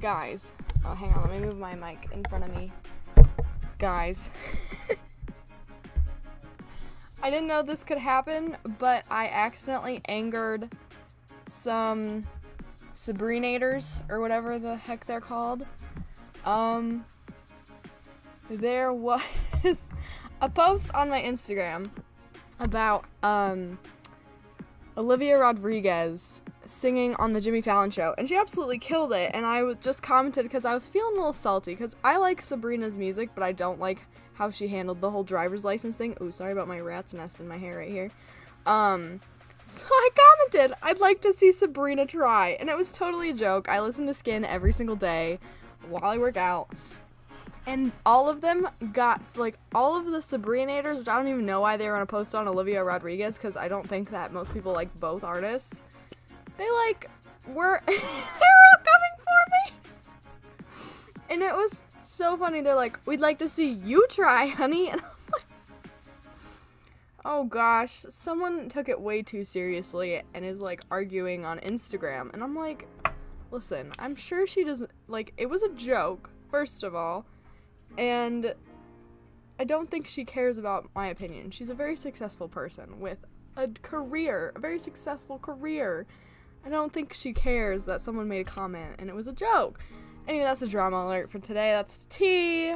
Guys, oh, hang on, let me move my mic in front of me. Guys, I didn't know this could happen, but I accidentally angered some Sabrinators, or whatever the heck they're called. There was a post on my Instagram about, Olivia Rodriguez singing on the Jimmy Fallon show, and she absolutely killed it, and I just commented because I was feeling a little salty, because I like Sabrina's music, but I don't like how she handled the whole driver's license thing. Ooh, sorry about my rat's nest in my hair right here. So I commented, I'd like to see Sabrina try, and it was totally a joke. I listen to Skin every single day while I work out, and all of them got, all of the Sabrinators, which I don't even know why they were on a post on Olivia Rodriguez, because I don't think that most people like both artists. They, were, they were all coming for me, and it was so funny. They're like, we'd like to see you try, honey, and I'm like, oh gosh, someone took it way too seriously and is, arguing on Instagram, and I'm like, listen, I'm sure she doesn't, it was a joke, first of all, and I don't think she cares about my opinion. She's a very successful person with a very successful career. I don't think she cares that someone made a comment and it was a joke. Anyway, that's a drama alert for today. That's tea.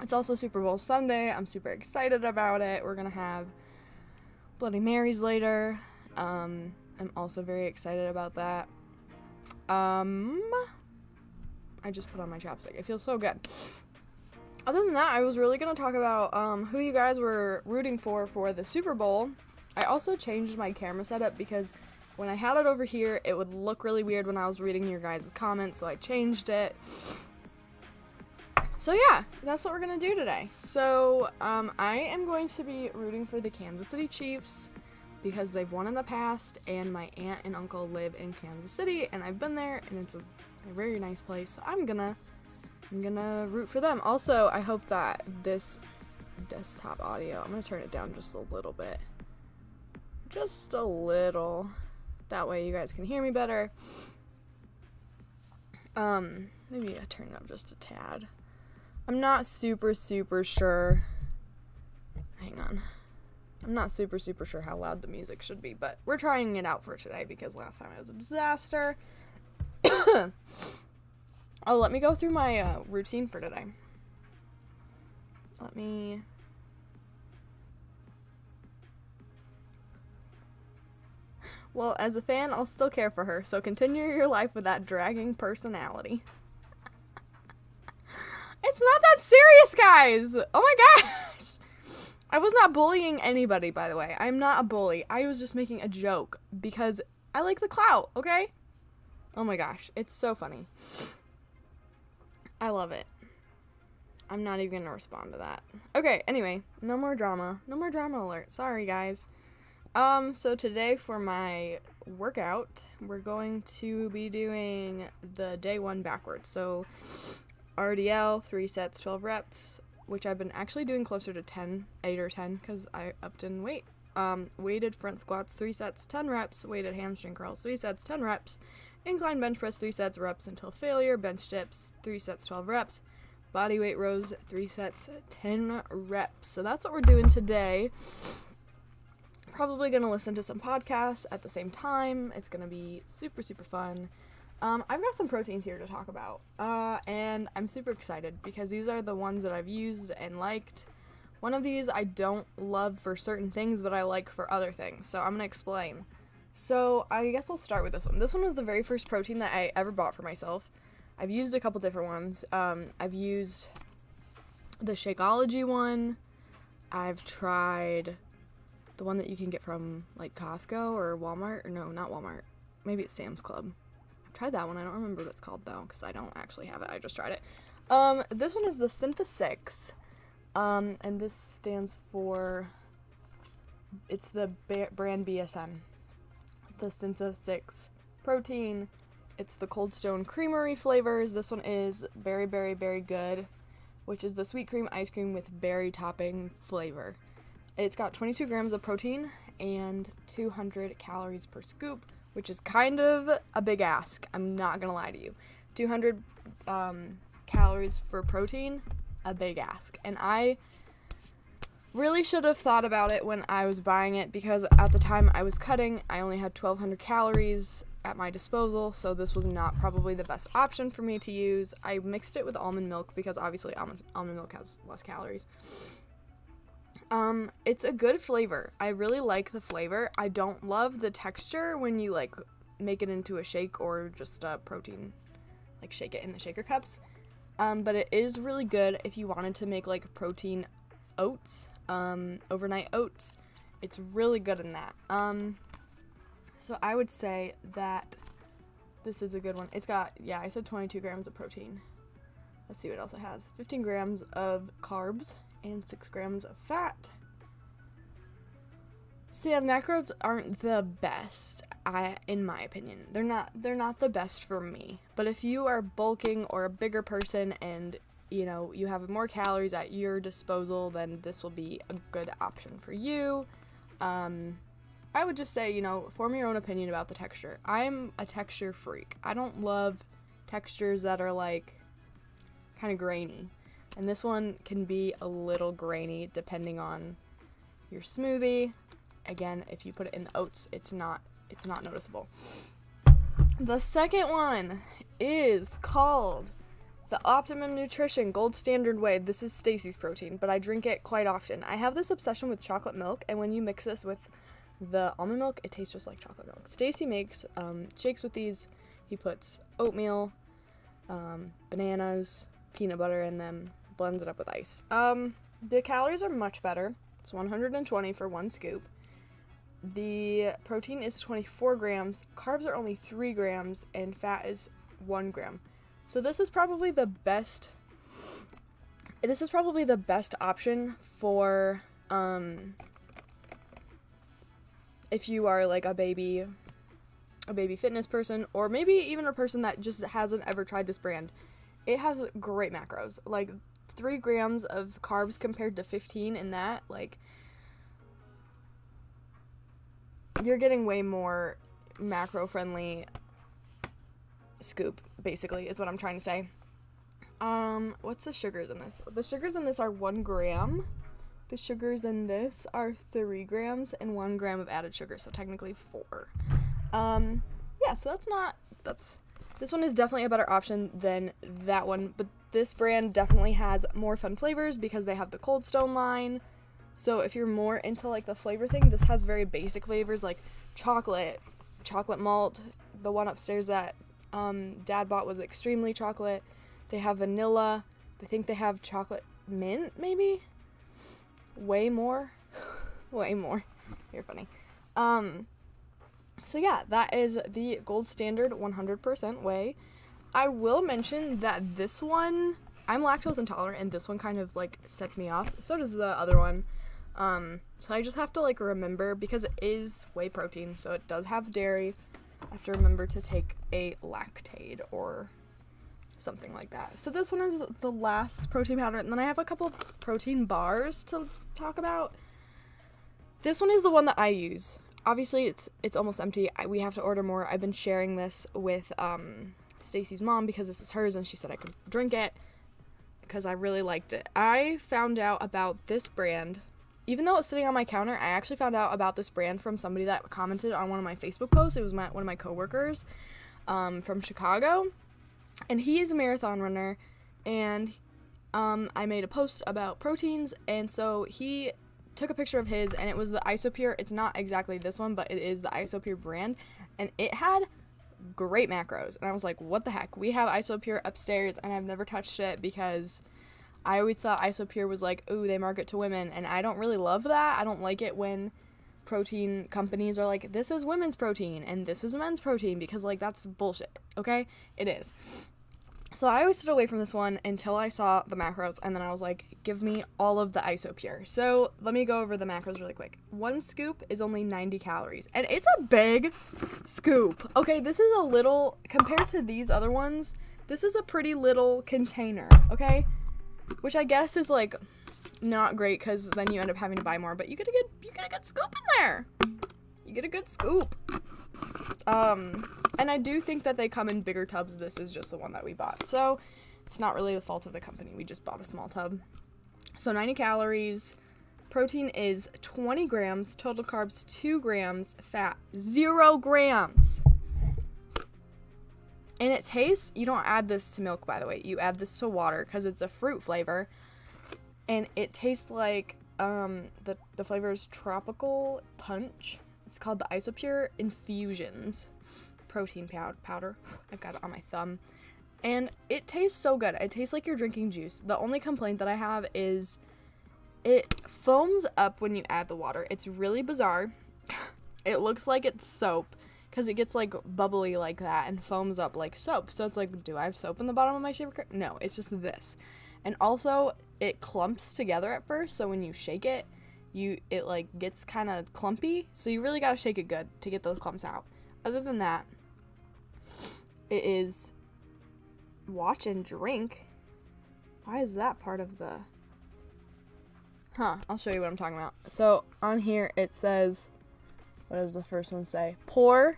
It's also Super Bowl Sunday. I'm super excited about it. We're gonna have Bloody Marys later. I'm also very excited about that. I just put on my chapstick. It feels so good. Other than that, I was really gonna talk about who you guys were rooting for the Super Bowl. I also changed my camera setup because when I had it over here, it would look really weird when I was reading your guys' comments, so I changed it. So yeah, that's what we're going to do today. So, I am going to be rooting for the Kansas City Chiefs because they've won in the past, and my aunt and uncle live in Kansas City, and I've been there, and it's a very nice place, so I'm gonna root for them. Also, I hope that this desktop audio, I'm gonna turn it down just a little bit. Just a little. That way you guys can hear me better. Maybe I turn it up just a tad. I'm not super sure. Hang on. I'm not super sure how loud the music should be, but we're trying it out for today because last time it was a disaster. Oh, let me go through my routine for today. Well, as a fan, I'll still care for her, so continue your life with that dragging personality. It's not that serious, guys! Oh my gosh! I was not bullying anybody, by the way. I'm not a bully. I was just making a joke because I like the clout, okay? Oh my gosh, it's so funny. I love it. I'm not even gonna respond to that. Okay, anyway, no more drama. No more drama alert. Sorry, guys. So today for my workout, we're going to be doing the day one backwards. So RDL, 3 sets, 12 reps, which I've been actually doing closer to 8 or 10, because I upped in weight. Weighted front squats, 3 sets, 10 reps, weighted hamstring curls, 3 sets, 10 reps, incline bench press, 3 sets, reps until failure, bench dips, 3 sets, 12 reps, body weight rows, 3 sets, 10 reps. So that's what we're doing today. Probably gonna listen to some podcasts at the same time. It's gonna be super fun. I've got some proteins here to talk about, and I'm super excited because these are the ones that I've used and liked. One of these I don't love for certain things, but I like for other things, so I'm gonna explain. So I guess I'll start with this one. This one was the very first protein that I ever bought for myself. I've used a couple different ones. I've used the Shakeology one. I've tried the one that you can get from, Costco or Walmart. Or no, not Walmart. Maybe it's Sam's Club. I've tried that one. I don't remember what it's called, though, because I don't actually have it. I just tried it. This one is the Syntha-6. And this stands for... It's the brand BSM. The Syntha-6 protein. It's the Cold Stone Creamery flavors. This one is Berry Berry Berry Good, which is the sweet cream ice cream with berry topping flavor. It's got 22 grams of protein and 200 calories per scoop, which is kind of a big ask. I'm not gonna lie to you. 200 calories for protein, a big ask. And I really should have thought about it when I was buying it, because at the time I was cutting, I only had 1,200 calories at my disposal, so this was not probably the best option for me to use. I mixed it with almond milk because obviously almond milk has less calories. It's a good flavor. I really like the flavor. I don't love the texture when you like make it into a shake or just a protein, like shake it in the shaker cups. But it is really good if you wanted to make like protein oats, overnight oats. It's really good in that. So I would say that this is a good one. It's got, yeah, I said 22 grams of protein. Let's see what else it has. 15 grams of carbs and 6 grams of fat. So yeah, the macros aren't the best, in my opinion. They're not the best for me. But if you are bulking or a bigger person and, you know, you have more calories at your disposal, then this will be a good option for you. I would just say, you know, form your own opinion about the texture. I'm a texture freak. I don't love textures that are like kind of grainy. And this one can be a little grainy depending on your smoothie. Again, if you put it in the oats, it's not noticeable. The second one is called the Optimum Nutrition Gold Standard Whey. This is Stacy's protein, but I drink it quite often. I have this obsession with chocolate milk, and when you mix this with the almond milk, it tastes just like chocolate milk. Stacy makes shakes with these. He puts oatmeal, bananas, peanut butter in them, blends it up with ice. The calories are much better. It's 120 for one scoop. The protein is 24 grams, carbs are only 3 grams, and fat is 1 gram. So this is probably the best option for if you are like a baby fitness person, or maybe even a person that just hasn't ever tried this brand. It has great macros, like 3 grams of carbs compared to 15 in that, like, you're getting way more macro-friendly scoop, basically, is what I'm trying to say. What's the sugars in this? The sugars in this are 1 gram. The sugars in this are 3 grams and 1 gram of added sugar, so technically 4. Yeah, so this one is definitely a better option than that one, but this brand definitely has more fun flavors because they have the Cold Stone line. So if you're more into like the flavor thing, this has very basic flavors like chocolate malt. The one upstairs that Dad bought was extremely chocolate. They have vanilla. I think they have chocolate mint, maybe. Way more. You're funny. So yeah, that is the Gold Standard 100% whey. I will mention that this one, I'm lactose intolerant, and this one kind of like sets me off. So does the other one. So I just have to like remember, because it is whey protein, so it does have dairy. I have to remember to take a Lactaid or something like that. So this one is the last protein powder, and then I have a couple of protein bars to talk about. This one is the one that I use. Obviously, it's almost empty. We have to order more. I've been sharing this with Stacy's mom because this is hers, and she said I could drink it because I really liked it. I found out about this brand. Even though it's sitting on my counter, I actually found out about this brand from somebody that commented on one of my Facebook posts. It was one of my coworkers from Chicago, and he is a marathon runner, and I made a post about proteins, and so he took a picture of his, and it was the Isopure. It's not exactly this one, but it is the Isopure brand, and it had great macros, and I was like, what the heck? We have Isopure upstairs, and I've never touched it because I always thought Isopure was like, ooh, they market to women, and I don't really love that. I don't like it when protein companies are like, this is women's protein, and this is men's protein, because, like, that's bullshit, okay? It is. So I always stood away from this one until I saw the macros, and then I was like, give me all of the Isopure. So let me go over the macros really quick. 1 scoop is only 90 calories, and it's a big scoop. Okay, this is a little, compared to these other ones, this is a pretty little container, okay? Which I guess is, like, not great, because then you end up having to buy more, but you get a good scoop in there. You get a good scoop. And I do think that they come in bigger tubs. This is just the one that we bought. So it's not really the fault of the company. We just bought a small tub. So 90 calories. Protein is 20 grams. Total carbs 2 grams. Fat 0 grams. And it tastes, you don't add this to milk, by the way. You add this to water because it's a fruit flavor. And it tastes like the flavor is tropical punch. It's called the Isopure Infusions protein powder. I've got it on my thumb. And it tastes so good. It tastes like you're drinking juice. The only complaint that I have is it foams up when you add the water. It's really bizarre. It looks like it's soap because it gets like bubbly like that and foams up like soap. So it's like, do I have soap in the bottom of my shaver curtain? No, it's just this. And also it clumps together at first. So when you shake it, it like gets kind of clumpy. So you really got to shake it good to get those clumps out. Other than that, it is watch and drink. Why is that part of the... I'll show you what I'm talking about. So on here it says, what does the first one say? Pour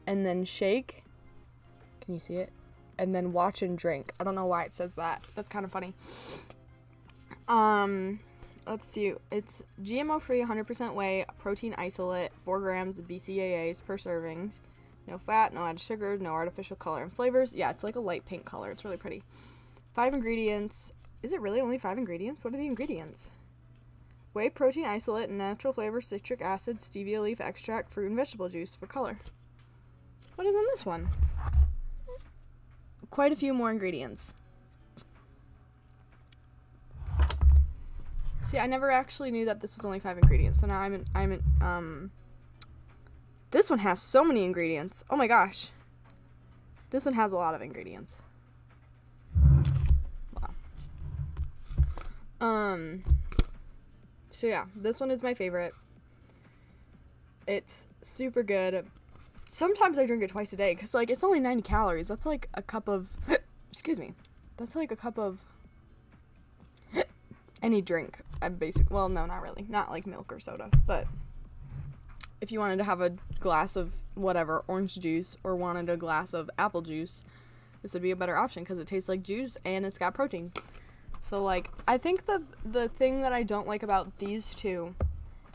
and then shake. Can you see it? And then watch and drink. I don't know why it says that. That's kind of funny. Let's see. It's GMO free, 100% whey, protein isolate, 4 grams of BCAAs per servings. No fat, no added sugar, no artificial color and flavors. Yeah, it's like a light pink color. It's really pretty. 5 ingredients. Is it really only 5 ingredients? What are the ingredients? Whey protein isolate, natural flavor, citric acid, stevia leaf extract, fruit and vegetable juice for color. What is in this one? Quite a few more ingredients. See, I never actually knew that this was only 5 ingredients. So now this one has so many ingredients. Oh my gosh. This one has a lot of ingredients. Wow. So yeah, this one is my favorite. It's super good. Sometimes I drink it twice a day because, like, it's only 90 calories. That's like a cup of, excuse me. That's like a cup of any drink. Well, no, not really. Not like milk or soda, but if you wanted to have a glass of whatever, orange juice, or wanted a glass of apple juice, this would be a better option because it tastes like juice and it's got protein. So, like, I think the thing that I don't like about these two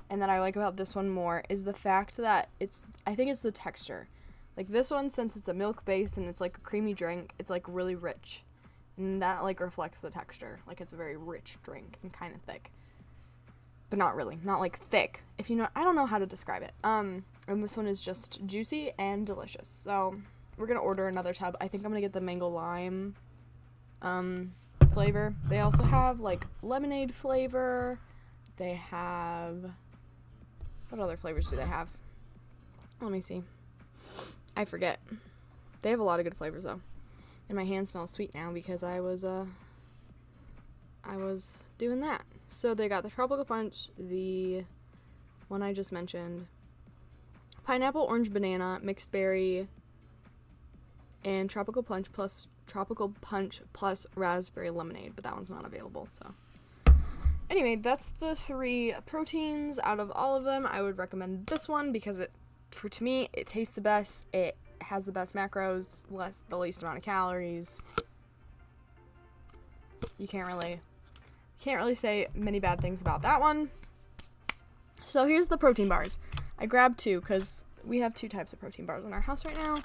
and that I like about this one more is the fact that I think it's the texture. Like, this one, since it's a milk base and it's like a creamy drink, it's like really rich. And that, like, reflects the texture. Like, it's a very rich drink and kind of thick. But not really. Not, like, thick. If you know, I don't know how to describe it. And this one is just juicy and delicious. So, we're going to order another tub. I think I'm going to get the mango lime flavor. They also have, like, lemonade flavor. They have... What other flavors do they have? Let me see. I forget. They have a lot of good flavors, though. And my hand smells sweet now because I was doing that. So they got the tropical punch, the one I just mentioned, pineapple, orange, banana, mixed berry, and tropical punch plus raspberry lemonade, but that one's not available. So anyway, that's the 3 proteins. Out of all of them, I would recommend this one because to me it tastes the best. It has the best macros, the least amount of calories. You can't really say many bad things about that one. So here's the protein bars. I grabbed 2 because we have 2 types of protein bars in our house right now.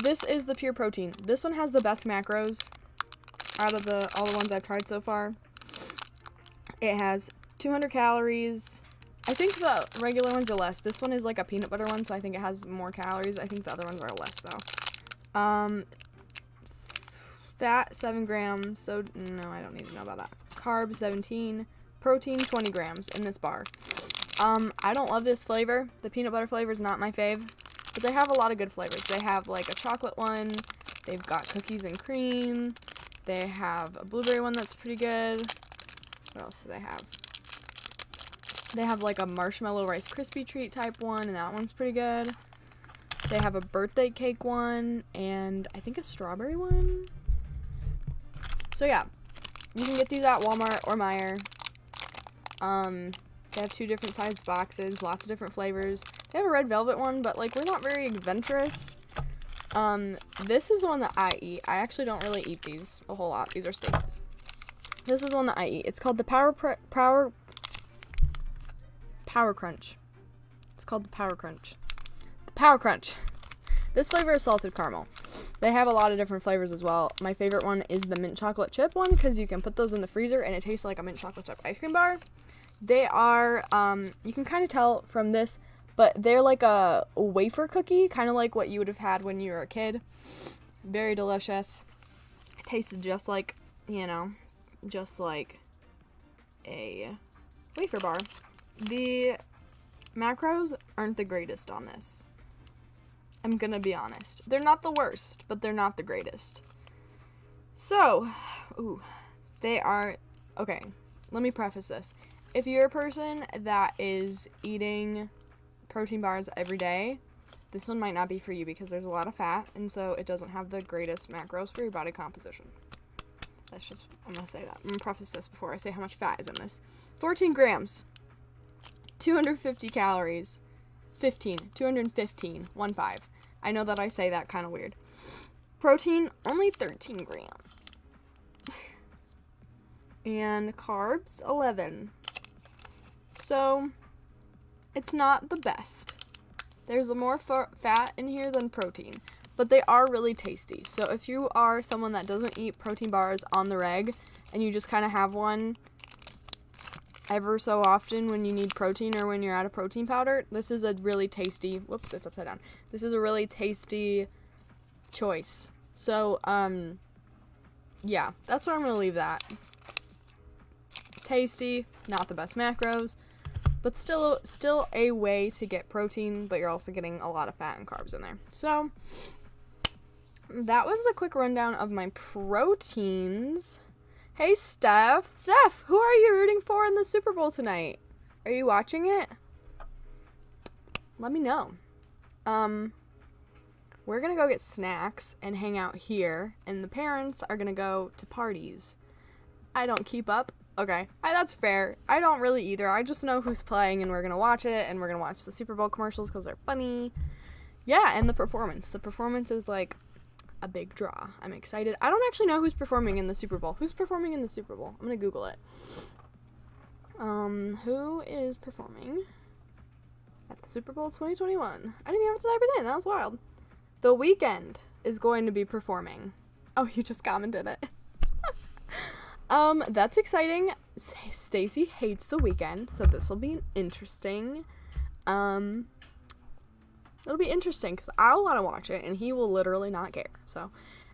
This is the pure protein. This one has the best macros out of all the ones I've tried so far. It has 200 calories. I think the regular ones are less. This one is like a peanut butter one, so I think it has more calories. I think the other ones are less, though. Fat, 7 grams. So, no, I don't need to know about that. Carb, 17. Protein, 20 grams in this bar. I don't love this flavor. The peanut butter flavor is not my fave. But they have a lot of good flavors. They have, like, a chocolate one. They've got cookies and cream. They have a blueberry one that's pretty good. What else do they have? They have like a marshmallow Rice Krispie treat type one, and that one's pretty good. They have a birthday cake one, and I think a strawberry one. So yeah, you can get these at Walmart or Meijer. They have 2 different sized boxes, lots of different flavors. They have a red velvet one, but like we're not very adventurous. This is the one that I eat. I actually don't really eat these a whole lot. These are Stacy's. This is one that I eat. It's called the Power Crunch. It's called the Power Crunch. The Power Crunch. This flavor is salted caramel. They have a lot of different flavors as well. My favorite one is the mint chocolate chip one because you can put those in the freezer and it tastes like a mint chocolate chip ice cream bar. They are, you can kind of tell from this, but they're like a wafer cookie, kind of like what you would have had when you were a kid. Very delicious. It tasted just like, you know, just like a wafer bar. The macros aren't the greatest on this. I'm gonna be honest. They're not the worst, but they're not the greatest. So, they are, okay, let me preface this. If you're a person that is eating protein bars every day, this one might not be for you because there's a lot of fat, and so it doesn't have the greatest macros for your body composition. That's just, I'm gonna say that. I'm gonna preface this before I say how much fat is in this. 14 grams, 250 calories, 215, 1-5. I know that I say that kind of weird. Protein, only 13 grams. And carbs, 11. So, it's not the best. There's more fat in here than protein, but they are really tasty. So if you are someone that doesn't eat protein bars on the reg, and you just kind of have one ever so often when you need protein or when you're out of protein powder, this is a really tasty, whoops, it's upside down. This is a really tasty choice. So, yeah, that's where I'm going to leave that. Tasty, not the best macros, but still a way to get protein, but you're also getting a lot of fat and carbs in there. So, that was the quick rundown of my proteins. Hey, Steph. Steph, who are you rooting for in the Super Bowl tonight? Are you watching it? Let me know. We're going to go get snacks and hang out here, and the parents are going to go to parties. I don't keep up. Okay, that's fair. I don't really either. I just know who's playing, and we're going to watch it, and we're going to watch the Super Bowl commercials because they're funny. Yeah, and the performance. The performance is, like, a big draw. I'm excited. I don't actually know who's performing in the Super Bowl. Who's performing in the Super Bowl? I'm gonna Google it. Who is performing at the Super Bowl 2021? I didn't even have to type it in. That was wild. The Weeknd is going to be performing. Oh, you just commented it. That's exciting. Stacy hates The Weeknd, so this will be interesting. It'll be interesting because I'll want to watch it and he will literally not care. So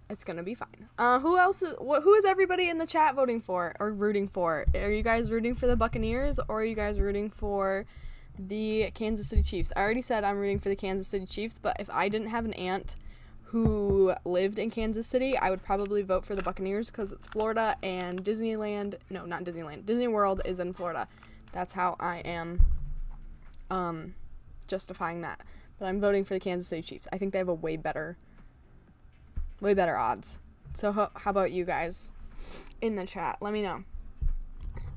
it's going to be fine. Who is everybody in the chat voting for or rooting for? Are you guys rooting for the Buccaneers or are you guys rooting for the Kansas City Chiefs? I already said I'm rooting for the Kansas City Chiefs, but if I didn't have an aunt who lived in Kansas City, I would probably vote for the Buccaneers because it's Florida and Disneyland. No, not Disneyland. Disney World is in Florida. That's how I am justifying that. But I'm voting for the Kansas City Chiefs. I think they have a way better odds. So how about you guys in the chat? Let me know.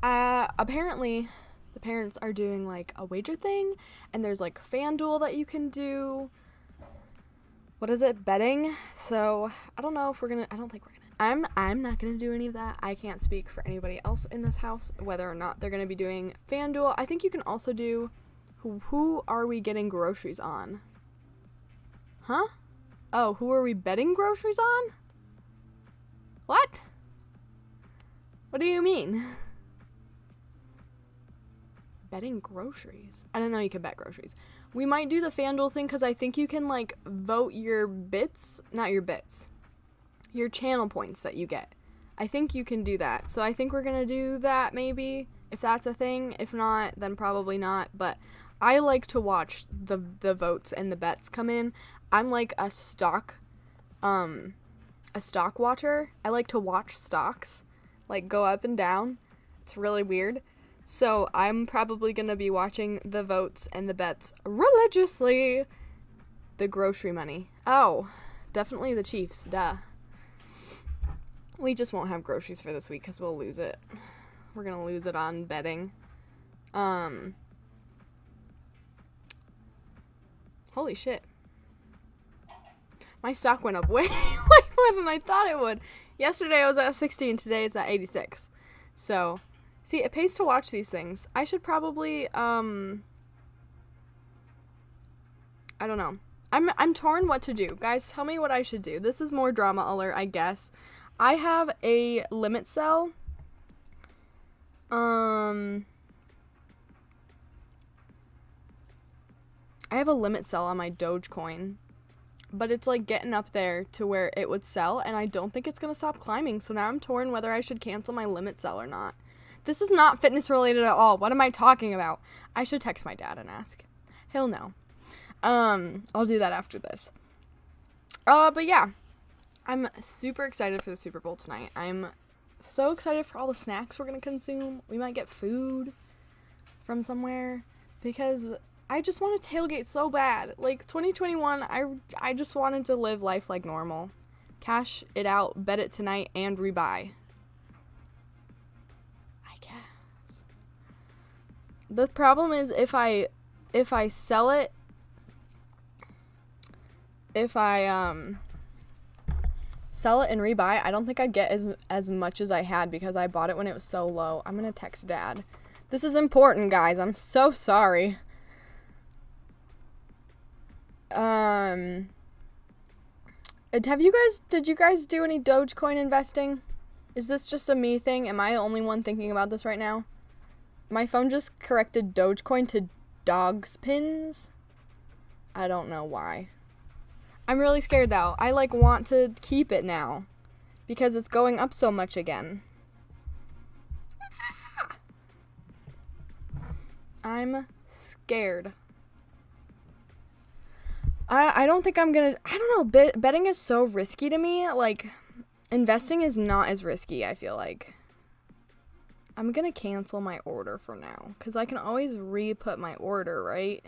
Apparently, the parents are doing like a wager thing, and there's like FanDuel that you can do. What is it? Betting. So I don't know if we're gonna. I don't think we're gonna. I'm not gonna do any of that. I can't speak for anybody else in this house whether or not they're gonna be doing FanDuel. I think you can also do. Who are we getting groceries on? Huh? Oh, who are we betting groceries on? What? What do you mean? Betting groceries? I didn't know you could bet groceries. We might do the FanDuel thing because I think you can, like, vote your bits. Not your bits. Your channel points that you get. I think you can do that. So I think we're going to do that maybe, if that's a thing. If not, then probably not. But I like to watch the votes and the bets come in. I'm like a stock watcher. I like to watch stocks, like, go up and down. It's really weird. So I'm probably going to be watching the votes and the bets religiously. The grocery money. Oh, definitely the Chiefs, duh. We just won't have groceries for this week because we'll lose it. We're going to lose it on betting. Holy shit. My stock went up way more than I thought it would. Yesterday I was at 16, today it's at 86. So, see, it pays to watch these things. I should probably, I don't know. I'm torn what to do. Guys, tell me what I should do. This is more drama alert, I guess. I have a limit sell. I have a limit sell on my Dogecoin. But it's like getting up there to where it would sell, and I don't think it's going to stop climbing. So now I'm torn whether I should cancel my limit sell or not. This is not fitness related at all. What am I talking about? I should text my dad and ask. He'll know. I'll do that after this. But yeah, I'm super excited for the Super Bowl tonight. I'm so excited for all the snacks we're going to consume. We might get food from somewhere because I just want to tailgate so bad. Like, 2021, I just wanted to live life like normal. Cash it out, bet it tonight, and rebuy. I guess. The problem is if I sell it, sell it and rebuy, I don't think I'd get as much as I had because I bought it when it was so low. I'm gonna text Dad. This is important, guys. I'm so sorry. Did you guys do any Dogecoin investing? Is this just a me thing? Am I the only one thinking about this right now? My phone just corrected Dogecoin to dogs pins. I don't know why. I'm really scared though. I want to keep it now because it's going up so much again. I'm scared. I don't think I'm gonna, I don't know, betting is so risky to me. Like, investing is not as risky, I feel like. I'm gonna cancel my order for now, because I can always re-put my order, right?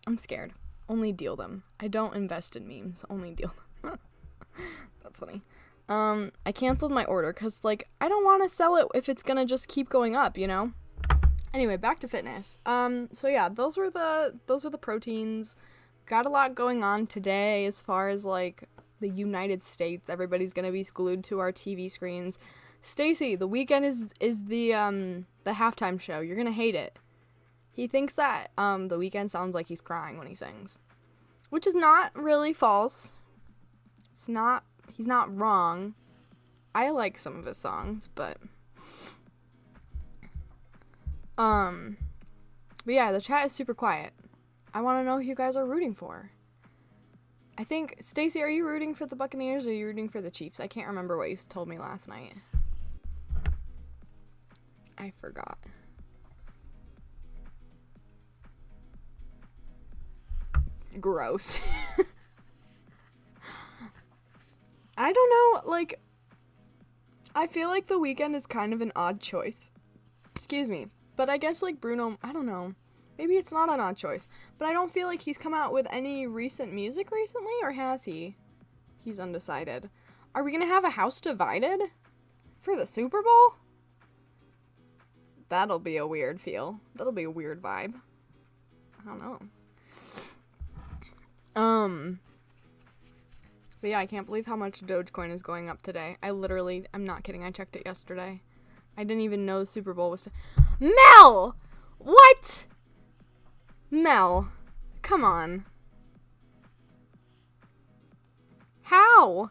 I'm scared. Only deal them. I don't invest in memes, only deal them. That's funny. I canceled my order, because, I don't want to sell it if it's gonna just keep going up, you know? Anyway, back to fitness. So yeah, those were the proteins. Got a lot going on today as far as the United States. Everybody's gonna be glued to our TV screens. Stacy, The Weeknd is the halftime show. You're gonna hate it. He thinks that The Weeknd sounds like he's crying when he sings, which is not really false. He's not wrong. I like some of his songs, but yeah, the chat is super quiet. I want to know who you guys are rooting for. I think, Stacy, are you rooting for the Buccaneers or are you rooting for the Chiefs? I can't remember what you told me last night. I forgot. Gross. I don't know, I feel like The Weeknd is kind of an odd choice. Excuse me. But I guess, Bruno, I don't know. Maybe it's not an odd choice. But I don't feel like he's come out with any recent music recently, or has he? He's undecided. Are we gonna have a house divided for the Super Bowl? That'll be a weird feel. That'll be a weird vibe. I don't know. But yeah, I can't believe how much Dogecoin is going up today. I'm not kidding, I checked it yesterday. I didn't even know the Super Bowl was... Mel! What? Mel, come on. How?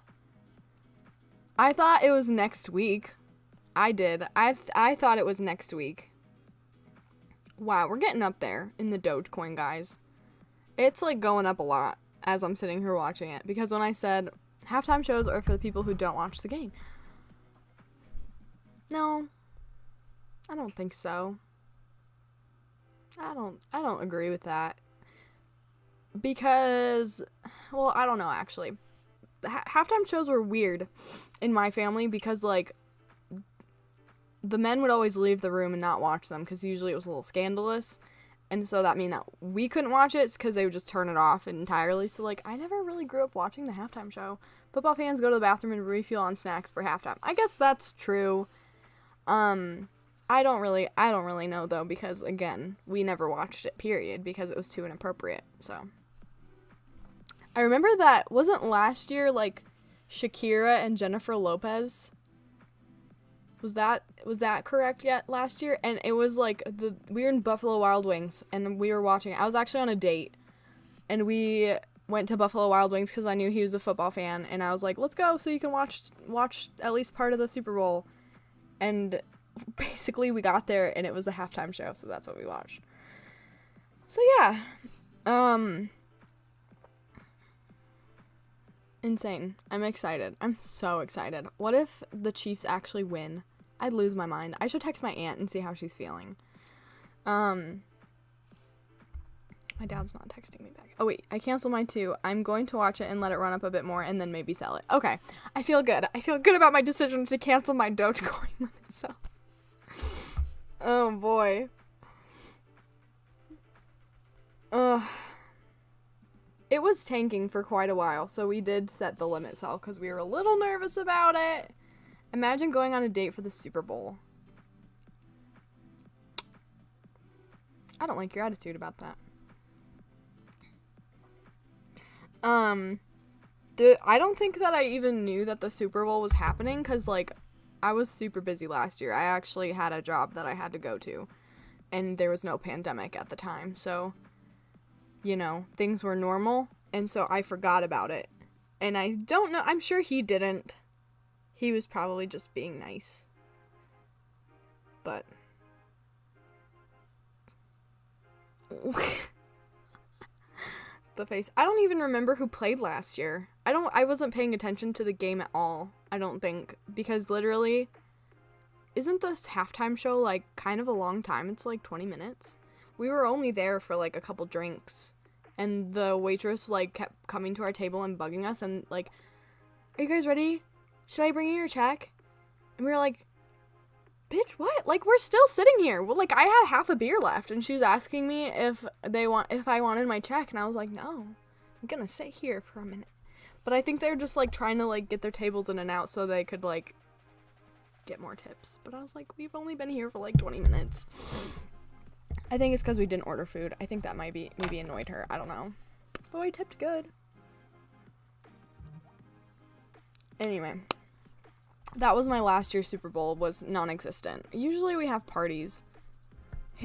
I thought it was next week. I did. I thought it was next week. Wow, we're getting up there in the Dogecoin, guys. It's going up a lot as I'm sitting here watching it. Because when I said halftime shows are for the people who don't watch the game. No. I don't think so. I don't agree with that. Because, well, I don't know, actually. Halftime shows were weird in my family because, the men would always leave the room and not watch them because usually it was a little scandalous. And so that meant that we couldn't watch it because they would just turn it off entirely. So, I never really grew up watching the halftime show. Football fans go to the bathroom and refuel on snacks for halftime. I guess that's true. I don't really know though, because again, we never watched it, period, because it was too inappropriate. So I remember that wasn't last year like Shakira and Jennifer Lopez. Was that correct yet last year? And it was like we were in Buffalo Wild Wings and we were watching it. I was actually on a date and we went to Buffalo Wild Wings because I knew he was a football fan, and I was like, let's go so you can watch at least part of the Super Bowl. And basically we got there and it was the halftime show, so that's what we watched. So yeah. Insane. I'm excited. I'm so excited. What if the Chiefs actually win? I'd lose my mind. I should text my aunt and see how she's feeling. My dad's not texting me back. Oh wait, I canceled mine too. I'm going to watch it and let it run up a bit more and then maybe sell it. Okay. I feel good. I feel good about my decision to cancel my Dogecoin limit sell. Oh boy. It was tanking for quite a while, so we did set the limit sell because we were a little nervous about it. Imagine going on a date for the Super Bowl. I don't like your attitude about that. I don't think that I even knew that the Super Bowl was happening because, like, I was super busy last year. I actually had a job that I had to go to, and there was no pandemic at the time, so, you know, things were normal, and so I forgot about it. And I don't know, I'm sure he didn't. He was probably just being nice. But the face. I don't even remember who played last year. I wasn't paying attention to the game at all, I don't think, because literally, isn't this halftime show like kind of a long time? It's like 20 minutes. We were only there for like a couple drinks, and the waitress like kept coming to our table and bugging us and like, are you guys ready? Should I bring you your check? And we were like, bitch, what? Like, we're still sitting here. Well, like, I had half a beer left, and she was asking me if I wanted my check, and I was like, no, I'm gonna sit here for a minute. But I think they're just, like, trying to, like, get their tables in and out so they could, like, get more tips. But I was like, we've only been here for, like, 20 minutes. I think it's because we didn't order food. I think that maybe annoyed her. I don't know. But I tipped good. Anyway. That was my last year's Super Bowl, was non-existent. Usually we have parties.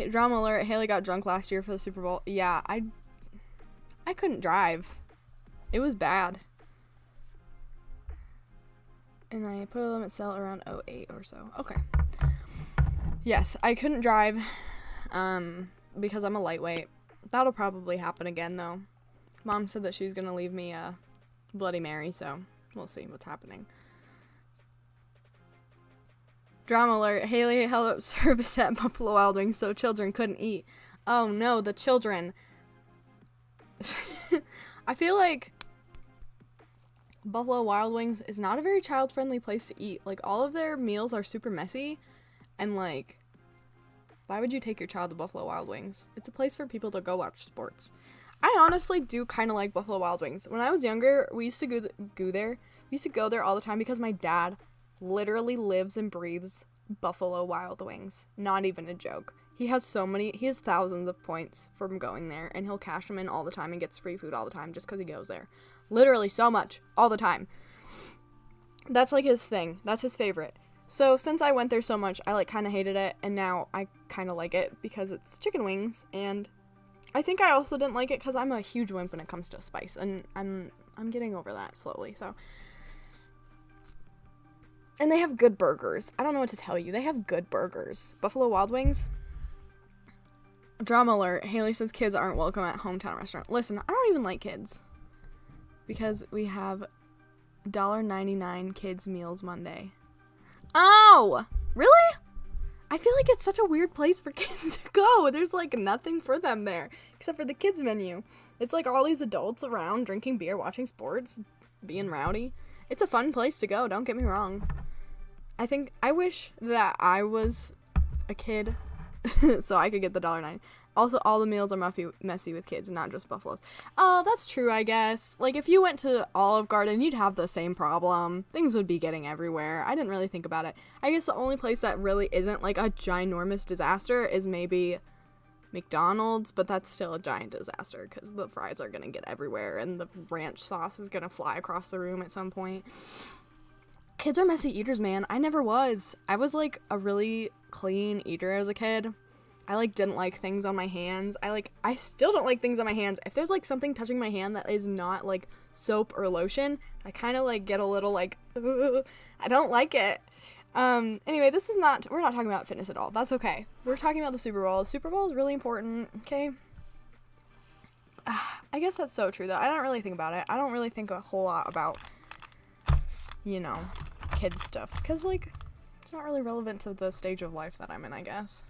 Drama alert, Haley got drunk last year for the Super Bowl. Yeah, I couldn't drive. It was bad. And I put a limit sell around 08 or so. Okay. Yes, I couldn't drive because I'm a lightweight. That'll probably happen again, though. Mom said that she's going to leave me a Bloody Mary, so we'll see what's happening. Drama alert, Haley held up service at Buffalo Wild Wings so children couldn't eat. Oh no, the children. I feel like Buffalo Wild Wings is not a very child-friendly place to eat. Like, all of their meals are super messy, and like, why would you take your child to Buffalo Wild Wings? It's a place for people to go watch sports. I honestly do kind of like Buffalo Wild Wings. When I was younger, we used to go there. We used to go there all the time because my dad literally lives and breathes Buffalo Wild Wings. Not even a joke. He has thousands of points from going there, and he'll cash them in all the time and gets free food all the time just because he goes there. Literally so much, all the time. That's like his thing. That's his favorite. So since I went there so much, I like kind of hated it, and now I kind of like it because it's chicken wings, and I think I also didn't like it because I'm a huge wimp when it comes to spice, and I'm getting over that slowly, so. And they have good burgers. I don't know what to tell you. They have good burgers. Buffalo Wild Wings. Drama alert. Haley says kids aren't welcome at hometown restaurant. Listen, I don't even like kids. Because we have $1.99 kids meals Monday. Oh! Really? I feel like it's such a weird place for kids to go. There's like nothing for them there. Except for the kids menu. It's like all these adults around drinking beer, watching sports, being rowdy. It's a fun place to go, don't get me wrong. I wish that I was a kid so I could get the $1.09. Also, all the meals are messy with kids, not just Buffalo's. Oh, that's true, I guess. Like, if you went to Olive Garden, you'd have the same problem. Things would be getting everywhere. I didn't really think about it. I guess the only place that really isn't, like, a ginormous disaster is maybe McDonald's, but that's still a giant disaster because the fries are going to get everywhere and the ranch sauce is going to fly across the room at some point. Kids are messy eaters, man. I never was. I was, like, a really clean eater as a kid. I, like, didn't like things on my hands. I still don't like things on my hands. If there's, like, something touching my hand that is not, like, soap or lotion, I kind of, like, get a little, like, ugh, I don't like it. Anyway, we're not talking about fitness at all. That's okay. We're talking about the Super Bowl. The Super Bowl is really important, okay? I guess that's so true, though. I don't really think about it. I don't really think a whole lot about, you know, kids stuff. Because, like, it's not really relevant to the stage of life that I'm in, I guess.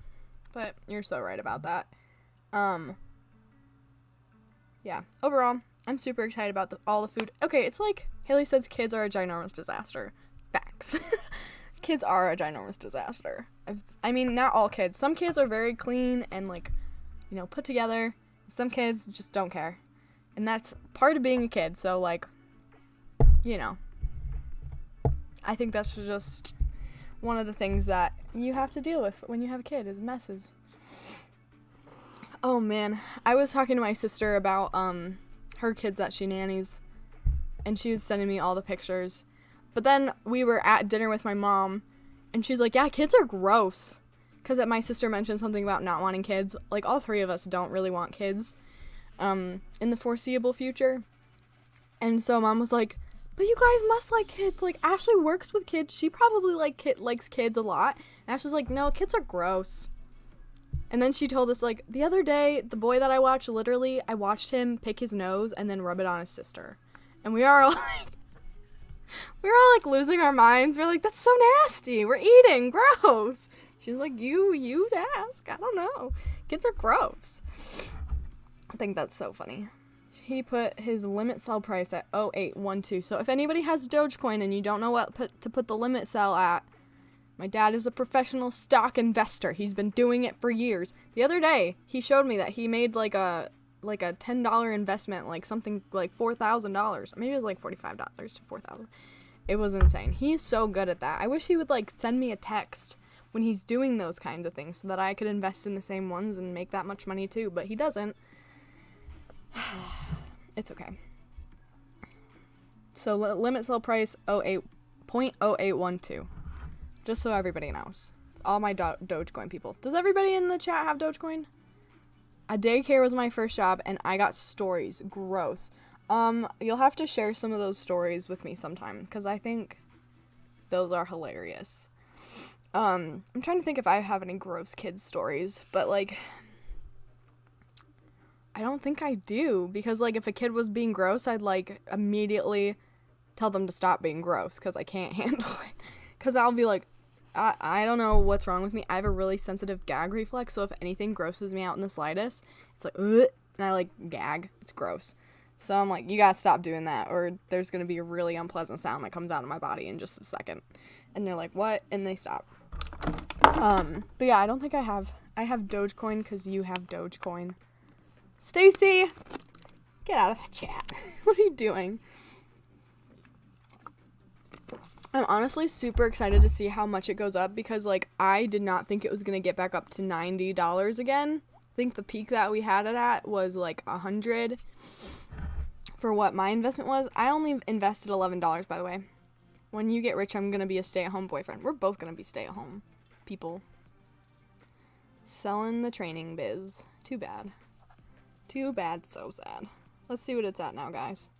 But you're so right about that. Yeah. Overall, I'm super excited about all the food. Okay, it's like Haley says kids are a ginormous disaster. Facts. Kids are a ginormous disaster. I mean, not all kids. Some kids are very clean and, like, you know, put together. Some kids just don't care. And that's part of being a kid. So, like, you know, I think that's just one of the things that you have to deal with when you have a kid is messes. Oh, man. I was talking to my sister about her kids that she nannies, and she was sending me all the pictures. But then we were at dinner with my mom, and she's like, yeah, kids are gross. Because my sister mentioned something about not wanting kids. Like, all three of us don't really want kids in the foreseeable future. And so Mom was like, but you guys must like kids. Like, Ashley works with kids. She probably likes kids a lot. And Ashley's like, no, kids are gross. And then she told us, like, the other day, the boy that I watched, literally, I watched him pick his nose and then rub it on his sister. And we were all like losing our minds. We're like, that's so nasty. We're eating. Gross. She's like, you'd ask. I don't know. Kids are gross. I think that's so funny. He put his limit sell price at 0812. So if anybody has Dogecoin and you don't know what to put the limit sell at, my dad is a professional stock investor. He's been doing it for years. The other day, he showed me that he made like a $10 investment, like something like $4,000. Maybe it was like $45 to $4,000. It was insane. He's so good at that. I wish he would like send me a text when he's doing those kinds of things so that I could invest in the same ones and make that much money too, but he doesn't. It's okay. So limit sell price 0.0812. Just so everybody knows. All my Dogecoin people. Does everybody in the chat have Dogecoin? A daycare was my first job and I got stories. Gross. You'll have to share some of those stories with me sometime because I think those are hilarious. I'm trying to think if I have any gross kid stories, but like I don't think I do, because like if a kid was being gross, I'd like immediately tell them to stop being gross because I can't handle it. Because I'll be like, I don't know what's wrong with me. I have a really sensitive gag reflex, so if anything grosses me out in the slightest, it's like, ugh, and I like gag. It's gross. So I'm like, you gotta stop doing that, or there's gonna be a really unpleasant sound that comes out of my body in just a second. And they're like, what? And they stop. But yeah, I don't think I have Dogecoin because you have Dogecoin. Stacy, get out of the chat. What are you doing? I'm honestly super excited to see how much it goes up because, like, I did not think it was going to get back up to $90 again. I think the peak that we had it at was, like, $100 for what my investment was. I only invested $11, by the way. When you get rich, I'm going to be a stay-at-home boyfriend. We're both going to be stay-at-home people. Selling the training biz. Too bad. Too bad, so sad. Let's see what it's at now, guys.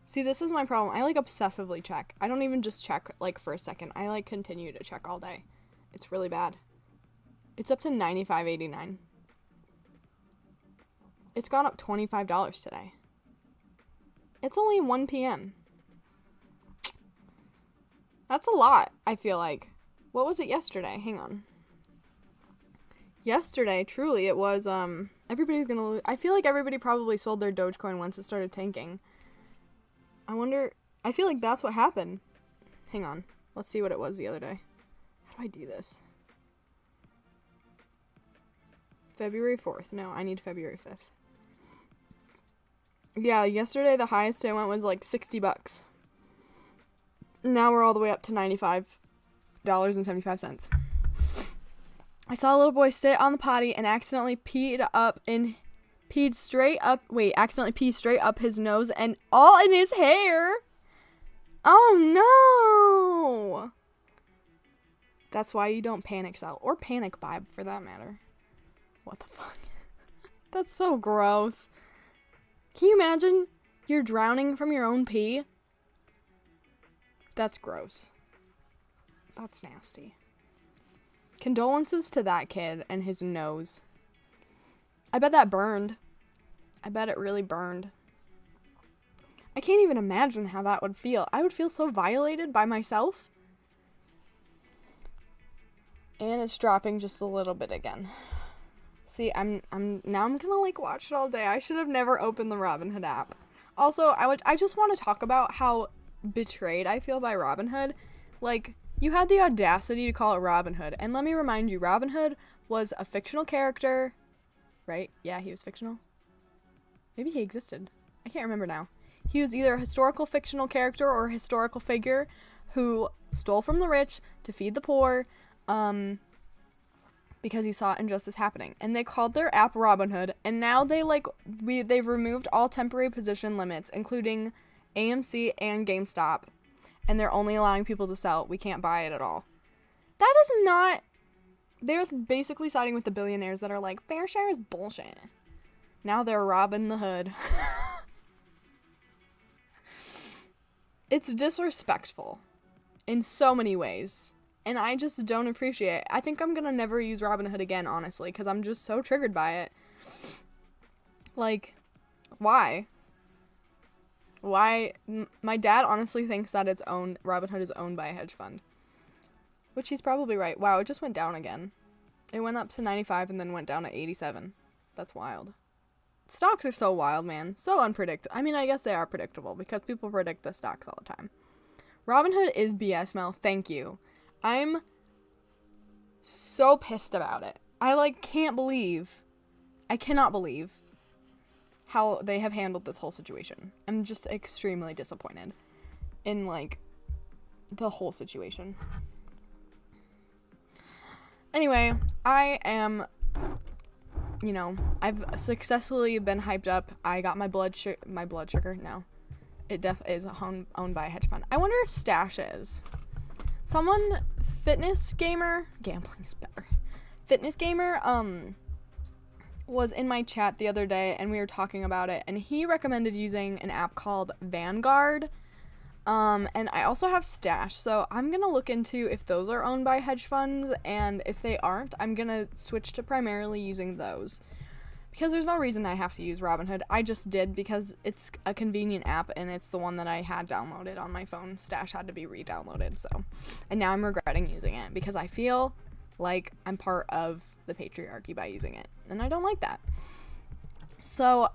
See, this is my problem. I, like, obsessively check. I don't even just check, like, for a second. I, like, continue to check all day. It's really bad. It's up to $95.89. It's gone up $25 today. It's only 1 p.m. That's a lot, I feel like. What was it yesterday? Hang on. Yesterday, truly, it was, everybody's gonna lose. I feel like everybody probably sold their Dogecoin once it started tanking. I wonder, I feel like that's what happened. Hang on. Let's see what it was the other day. How do I do this? February 4th. No, I need February 5th. Yeah, yesterday the highest I went was like $60. Now we're all the way up to $95.75. I saw a little boy sit on the potty and accidentally pee straight up his nose and all in his hair. Oh no! That's why you don't panic sell, or panic buy for that matter. What the fuck? That's so gross. Can you imagine you're drowning from your own pee? That's gross. That's nasty. Condolences to that kid and his nose. I bet that burned. I bet it really burned. I can't even imagine how that would feel. I would feel so violated by myself. And it's dropping just a little bit again. See, I'm gonna like watch it all day. I should have never opened the Robinhood app. Also, I just want to talk about how betrayed I feel by Robinhood. Like, you had the audacity to call it Robinhood, and let me remind you, Robinhood was a fictional character, right? Yeah, he was fictional. Maybe he existed. I can't remember now. He was either a historical fictional character or a historical figure who stole from the rich to feed the poor, because he saw injustice happening. And they called their app Robinhood, and now they've removed all temporary position limits, including AMC and GameStop, and they're only allowing people to sell. We can't buy it at all. That is not... They're basically siding with the billionaires that are like, fair share is bullshit. Now they're robbing the hood. It's disrespectful in so many ways. And I just don't appreciate it. I think I'm gonna never use Robinhood again, honestly, because I'm just so triggered by it. Like, why? Why? My dad honestly thinks that Robinhood is owned by a hedge fund. Which he's probably right. Wow, it just went down again. It went up to 95 and then went down to 87. That's wild. Stocks are so wild, man. So unpredictable. I mean, I guess they are predictable because people predict the stocks all the time. Robinhood is BS, Mel. Thank you. I'm so pissed about it. I cannot believe how they have handled this whole situation. I'm just extremely disappointed in, the whole situation. Anyway, I am, I've successfully been hyped up. I got my blood sugar. No, it is owned by a hedge fund. I wonder if Stash is. Someone, Fitness Gamer, gambling is better. Fitness Gamer, was in my chat the other day, and we were talking about it, and he recommended using an app called Vanguard. And I also have Stash, so I'm gonna look into if those are owned by hedge funds, and if they aren't, I'm gonna switch to primarily using those. Because there's no reason I have to use Robinhood. I just did because it's a convenient app, and it's the one that I had downloaded on my phone. Stash had to be re-downloaded, so. And now I'm regretting using it, because I feel like I'm part of the patriarchy by using it, and I don't like that. So,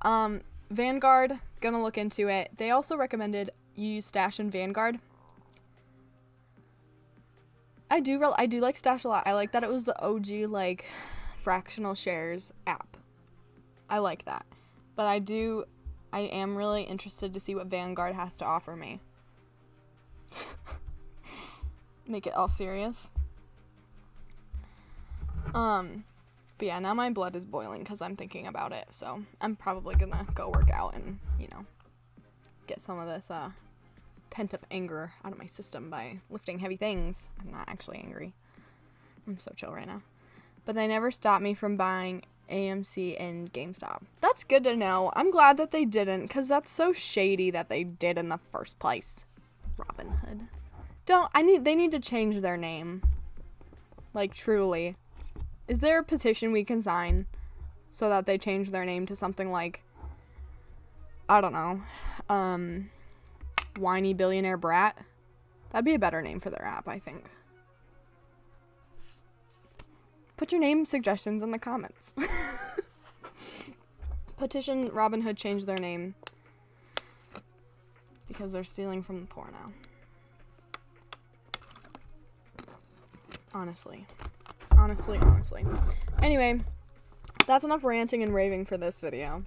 Vanguard, gonna look into it. They also recommended you use Stash and Vanguard. I do like Stash a lot. I like that it was the OG, fractional shares app. I like that. But I am really interested to see what Vanguard has to offer me. Make it all serious. But yeah, now my blood is boiling because I'm thinking about it. So I'm probably gonna go work out and, get some of this pent-up anger out of my system by lifting heavy things. I'm not actually angry. I'm so chill right now. But they never stopped me from buying AMC and GameStop. That's good to know. I'm glad that they didn't, because that's so shady that they did in the first place. Robinhood. They need to change their name. Truly. Is there a petition we can sign so that they change their name to something like, I don't know, Whiny Billionaire Brat? That'd be a better name for their app, I think. Put your name suggestions in the comments. Petition Robinhood change their name because they're stealing from the poor now. Honestly. Anyway, That's enough ranting and raving for this video.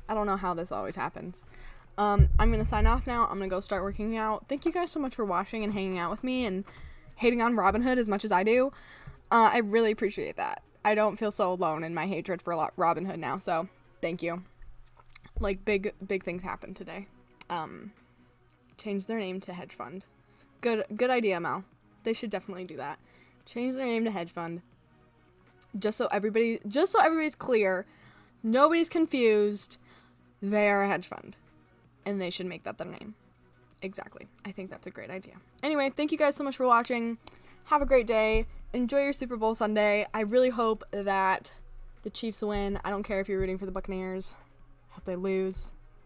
I don't know how this always happens. I'm gonna sign off now. I'm gonna go start working out. Thank you guys so much for watching and hanging out with me and hating on Robin Hood as much as I do. I really appreciate that. I don't feel so alone in my hatred for Robin Hood now, so thank you. Like, big things happened today. Change their name to hedge fund. Good idea, Mel. They should definitely do that. Change their name to hedge fund. Just so everybody's clear, nobody's confused. They are a hedge fund, and they should make that their name. Exactly. I think that's a great idea. Anyway, thank you guys so much for watching. Have a great day. Enjoy your Super Bowl Sunday. I really hope that the Chiefs win. I don't care if you're rooting for the Buccaneers. I hope they lose.